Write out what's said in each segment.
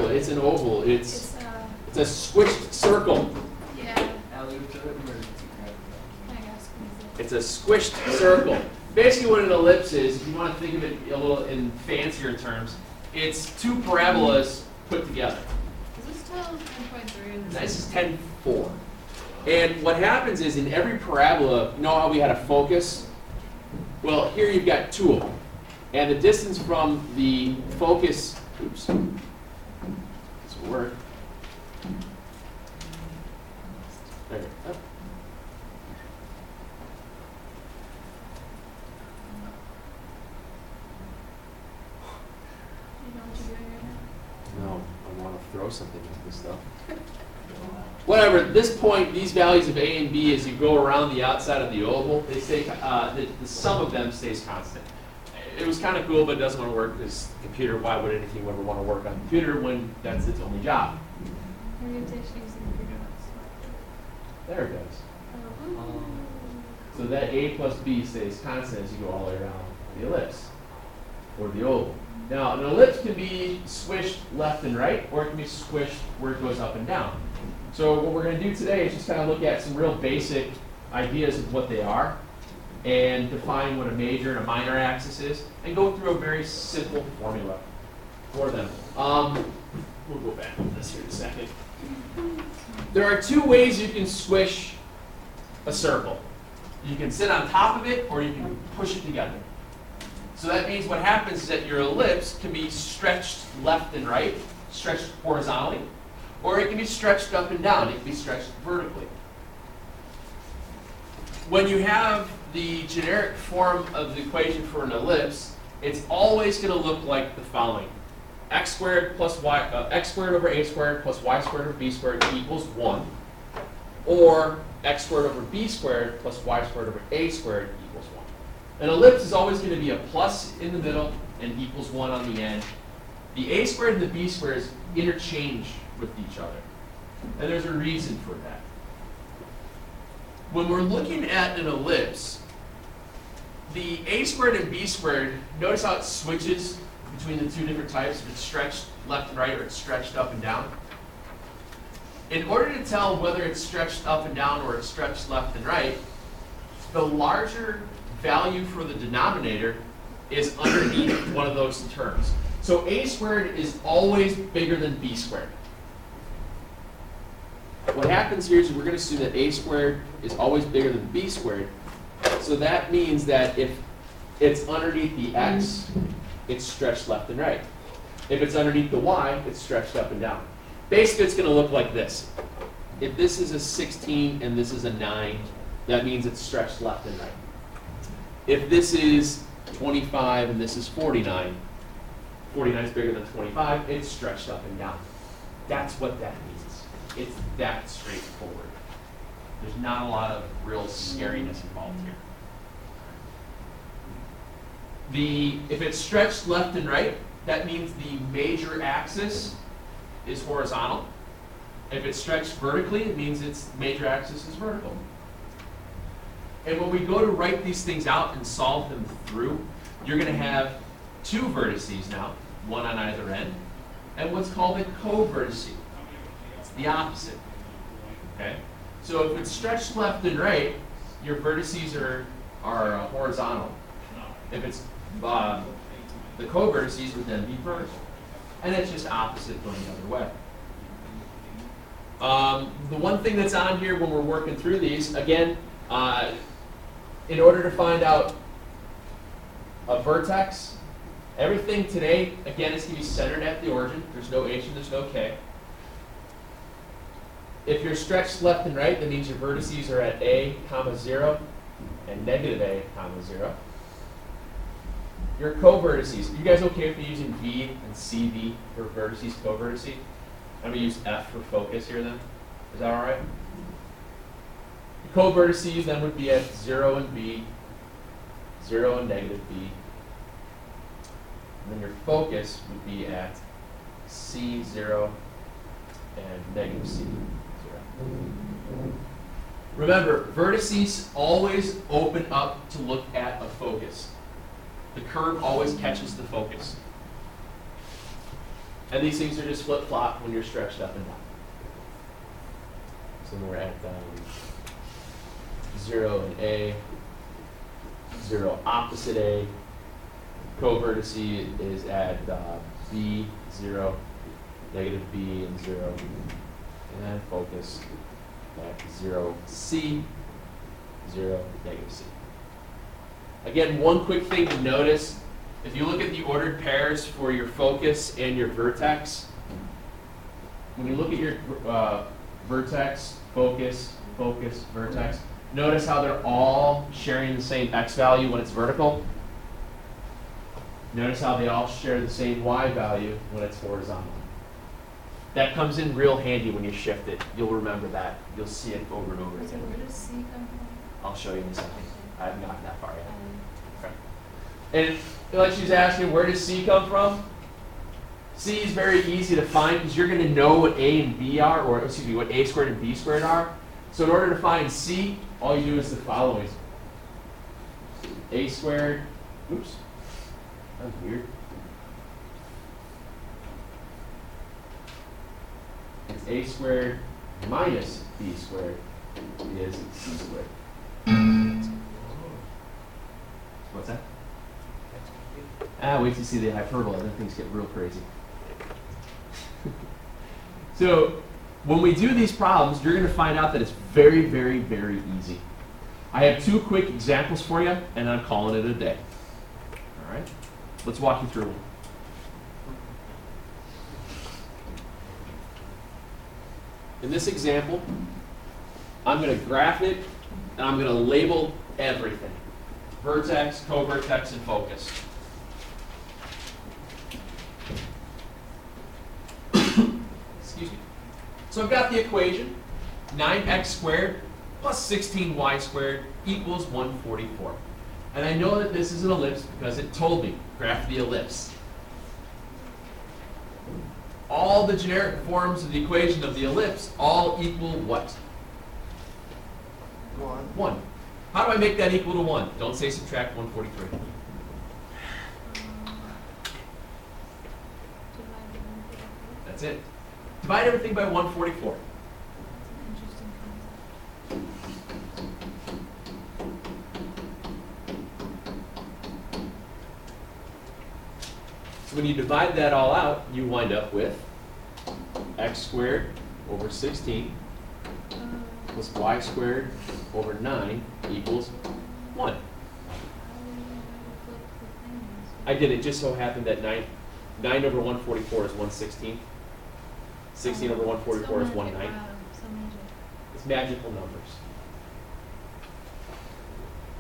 parabola. It's an oval. It's a squished circle. Yeah. It's a squished circle. Basically what an ellipse is, if you want to think of it a little in fancier terms, it's two parabolas put together. Is this tell 10.3? This is 10.4. And what happens is in every parabola, you know how we had a focus? Well, here you've got two of them. And the distance from the focus, oops, this will work. There we go. No, I want to throw something at this stuff. Whatever, at this point, these values of A and B, as you go around the outside of the oval, they stay, the sum of them stays constant. It was kind of cool, but it doesn't want to work because computer, why would anything ever want to work on a computer when that's its only job? Orientation using computer. There it goes. So that A plus B stays constant as you go all the way around the ellipse, or the oval. Now, an ellipse can be squished left and right, or it can be squished where it goes up and down. So what we're going to do today is just kind of look at some real basic ideas of what they are, and define what a major and a minor axis is, and go through a very simple formula for them. We'll go back to this here in a second. There are two ways you can squish a circle. You can sit on top of it, or you can push it together. So that means what happens is that your ellipse can be stretched left and right, stretched horizontally, or it can be stretched up and down. It can be stretched vertically. When you have the generic form of the equation for an ellipse, it's always going to look like the following. X squared plus y, x squared over a squared plus y squared over b squared equals 1. Or x squared over b squared plus y squared over a squared equals 1. An ellipse is always going to be a plus in the middle and equals 1 on the end. The a squared and the b squareds interchange with each other. And there's a reason for that. When we're looking at an ellipse, the a squared and b squared, notice how it switches between the two different types, if it's stretched left and right or it's stretched up and down. In order to tell whether it's stretched up and down or it's stretched left and right, the larger value for the denominator is underneath one of those terms. So a squared is always bigger than b squared. What happens here is we're going to assume that a squared is always bigger than b squared. So that means that if it's underneath the x, it's stretched left and right. If it's underneath the y, it's stretched up and down. Basically, it's going to look like this. If this is a 16 and this is a 9, that means it's stretched left and right. If this is 25 and this is 49, 49 is bigger than 25, it's stretched up and down. That's what that means. It's that straightforward. There's not a lot of real scariness involved here. If it's stretched left and right, that means the major axis is horizontal. If it's stretched vertically, it means its major axis is vertical. And when we go to write these things out and solve them through, you're going to have two vertices now, one on either end, and what's called a co-vertice. It's the opposite. Okay? So if it's stretched left and right, your vertices are horizontal. If it's the co-vertices would then be vertical. And it's just opposite going the other way. The one thing that's on here when we're working through these, again, in order to find out a vertex, everything today, again, is going to be centered at the origin. There's no H and there's no K. If you're stretched left and right, that means your vertices are at A, comma 0, and negative A, comma 0. Your co-vertices, you guys okay with me using V and CV for vertices, co-vertices? I'm going to use F for focus here then. Is that all right? The co-vertices then would be at 0 and B, 0 and negative B. And then your focus would be at C0 and negative C0. Remember, vertices always open up to look at a focus. The curve always catches the focus. And these things are just flip-flop when you're stretched up and down. So we're at 0 and A, 0 opposite A. Covertice is at B, 0, negative B, and 0. And then focus at 0, C, 0, negative C. Again, one quick thing to notice, if you look at the ordered pairs for your focus and your vertex, when you look at your vertex, focus, focus, vertex, notice how they're all sharing the same x value when it's vertical. Notice how they all share the same y value when it's horizontal. That comes in real handy when you shift it. You'll remember that. You'll see it over and over So again. where does C come from? I'll show you in a second. I haven't gotten that far yet. And like she's asking, where does C come from? C is very easy to find because you're going to know what A and B are, or excuse me, what A squared and B squared are. So in order to find C, all you do is the following. A squared, oops, that was weird. It's A squared minus B squared is C squared. What's that? Wait till you see the hyperbola, then things get real crazy. So, when we do these problems, you're going to find out that it's very, very, very easy. I have 2 quick examples for you, and I'm calling it a day. All right? Let's walk you through one. In this example, I'm going to graph it, and I'm going to label everything. Vertex, covertex, and focus. Excuse me. So I've got the equation, 9x squared plus 16y squared equals 144. And I know that this is an ellipse because it told me, graph the ellipse. All the generic forms of the equation of the ellipse all equal what? 1. How do I make that equal to 1? Don't say subtract 143. That's it. Divide everything by 144. That's an interesting concept. So when you divide that all out, you wind up with x squared over 16 plus y squared over 9 equals 1. I did. It just so happened that 9 over 144 is 1/16. 16 over 144 is 1/9. It's magical numbers.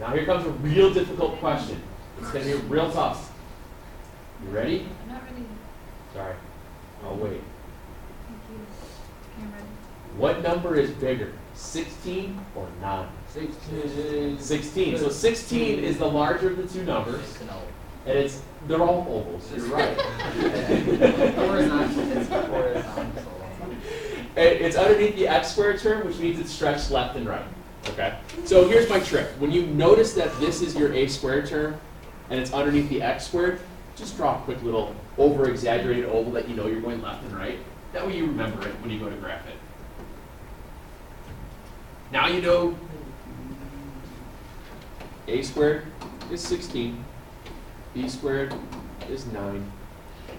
Now here comes a real difficult question. It's going to be real tough. You ready? I'm not ready. Sorry. I'll wait. Thank you. Okay, I'm ready. What number is bigger, 16 or 9? 16. So 16 is the larger of the 2 numbers. And they're all ovals. You're right. It's underneath the x squared term, which means it's stretched left and right. Okay? So here's my trick. When you notice that this is your a squared term, and it's underneath the x squared, just draw a quick little over-exaggerated oval that you know you're going left and right. That way you remember it when you go to graph it. Now you know a squared is 16. B squared is 9.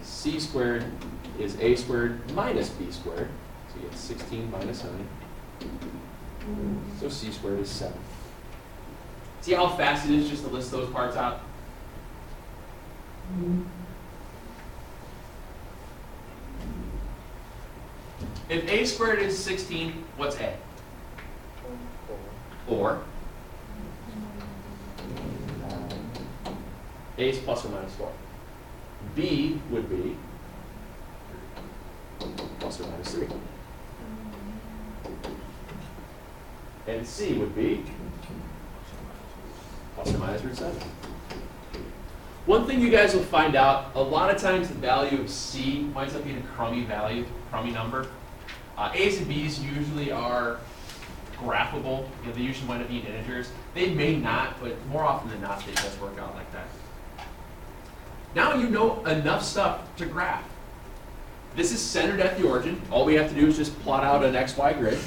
C squared is a squared minus b squared. So you get 16 minus 9. So c squared is 7. See how fast it is just to list those parts out? If a squared is 16, what's a? 4. A is plus or minus 4. B would be plus or minus 3. And C would be plus or minus root 7. One thing you guys will find out, a lot of times the value of C winds up being a crummy value, crummy number. A's and B's usually are graphable. You know, they usually wind up being integers. They may not, but more often than not, it does work out like that. Now you know enough stuff to graph. This is centered at the origin. All we have to do is just plot out an XY grid.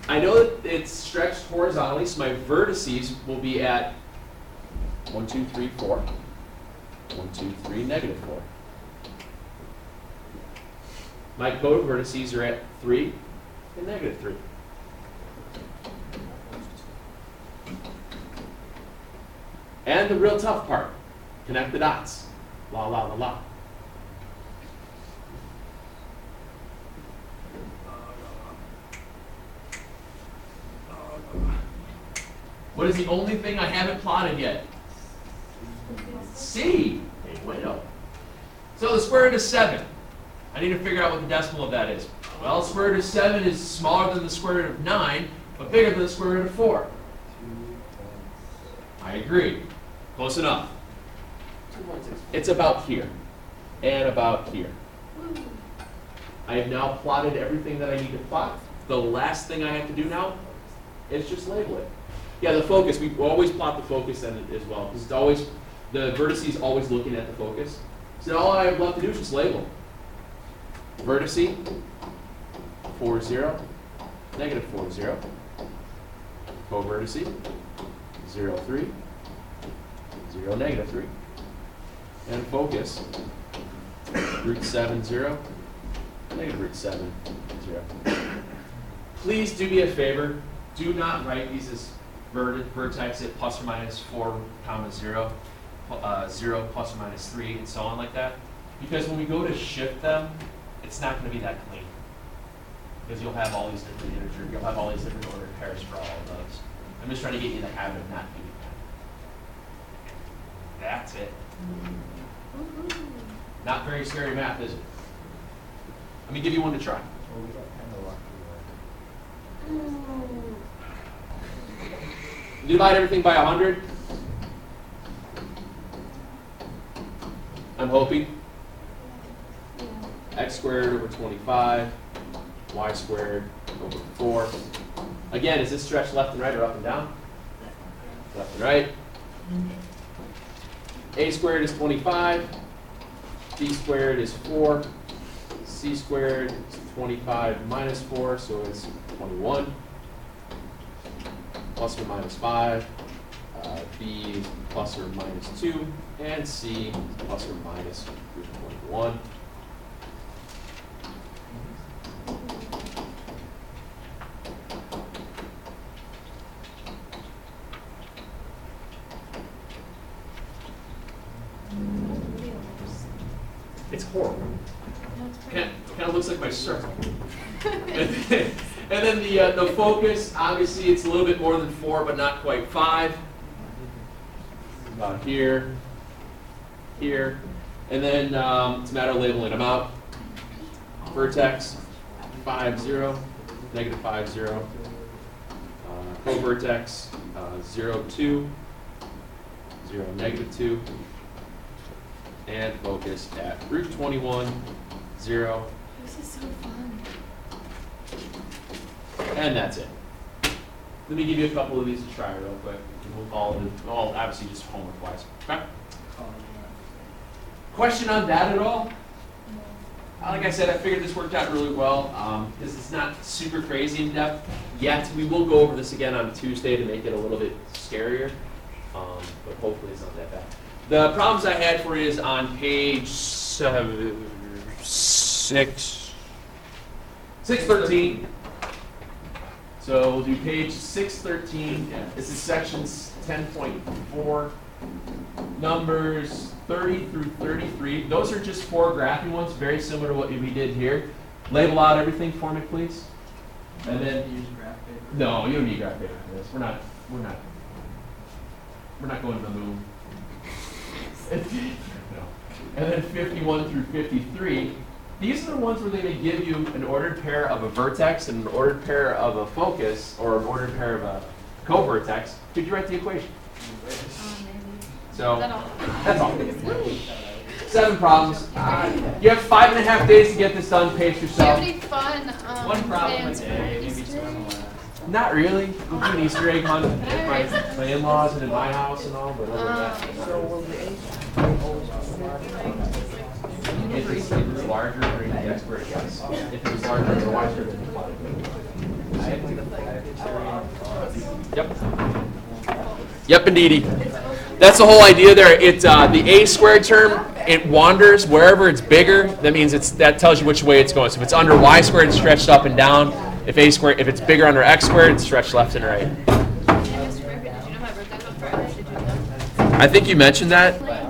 I know that it's stretched horizontally, so my vertices will be at 1, 2, 3, 4. 1, 2, 3, negative 4. My co-vertices are at 3 and negative 3. And the real tough part, connect the dots. La, la, la, la. What is the only thing I haven't plotted yet? C. Hey, bueno. So the square root of 7. I need to figure out what the decimal of that is. Well, square root of 7 is smaller than the square root of 9, but bigger than the square root of 4. I agree. Close enough. It's about here and about here. I have now plotted everything that I need to plot. The last thing I have to do now is just label it. Yeah, the focus. We always plot the focus as well, because it's always, the vertice is always looking at the focus. So all I have left to do is just label. Vertice, 4, 0, negative 4, 0. Co-vertice, 0, 3, 0, negative 3. And focus, root 7, 0, negative root 7, 0. Please do me a favor. Do not write these as vertex at plus or minus 4, comma 0, 0 plus or minus 3, and so on like that. Because when we go to shift them, it's not going to be that clean. Because you'll have all these different integers, you'll have all these different ordered pairs for all of those. I'm just trying to get you in the habit of not doing that. That's it. Not very scary math, is it? Let me give you one to try. Divide everything by 100. I'm hoping. X squared over 25, y squared over 4. Again, is this stretched left and right or up and down? Left and right. A squared is 25, b squared is 4, c squared is 25 minus 4, so it's 21, plus or minus 5, b plus or minus 2, and c plus or minus 21. It's horrible. Kind of looks like my circle. And then the focus, obviously it's a little bit more than 4, but not quite 5. About here, here. And then it's a matter of labeling them out. Vertex, 5, 0, negative 5, 0. Co-vertex, 0, 2, 0, negative 2. And focus at root 21, 0. This is so fun. And that's it. Let me give you a couple of these to try real quick. And we'll all obviously just homework wise. Okay? Question on that at all? Like I said, I figured this worked out really well. This is not super crazy in depth yet. We will go over this again on Tuesday to make it a little bit scarier, but hopefully it's not that bad. The problems I had for you is on page 613. So we'll do page 613. This is sections 10.4, numbers 30 through 33. Those are just 4 graphy ones, very similar to what we did here. Label out everything for me, please. And then Use graph paper. no, you don't need graph paper for this. We're not going to the moon. No. And then 51 through 53. These are the ones where they may give you an ordered pair of a vertex and an ordered pair of a focus, or an ordered pair of a co-vertex. Could you write the equation? Maybe. So Is that all? that's all. 7 problems. You have 5.5 days to get this done. Pace Do you yourself. have any fun One problem a plans day, for maybe Easter? 2 on the last. Not really. We'll do an Easter egg hunt at Alright. my in-laws and in my house and all, but other than that. So will the If it's larger during the x squared, yes. If it was larger than the y squared, then Yep. Yep, indeedy. That's the whole idea there. It's the a squared term. It wanders wherever it's bigger. That means that tells you which way it's going. So if it's under y squared, it's stretched up and down. If it's bigger under x squared, it's stretched left and right. Did you know my birthday was Friday? Did you know? I think you mentioned that.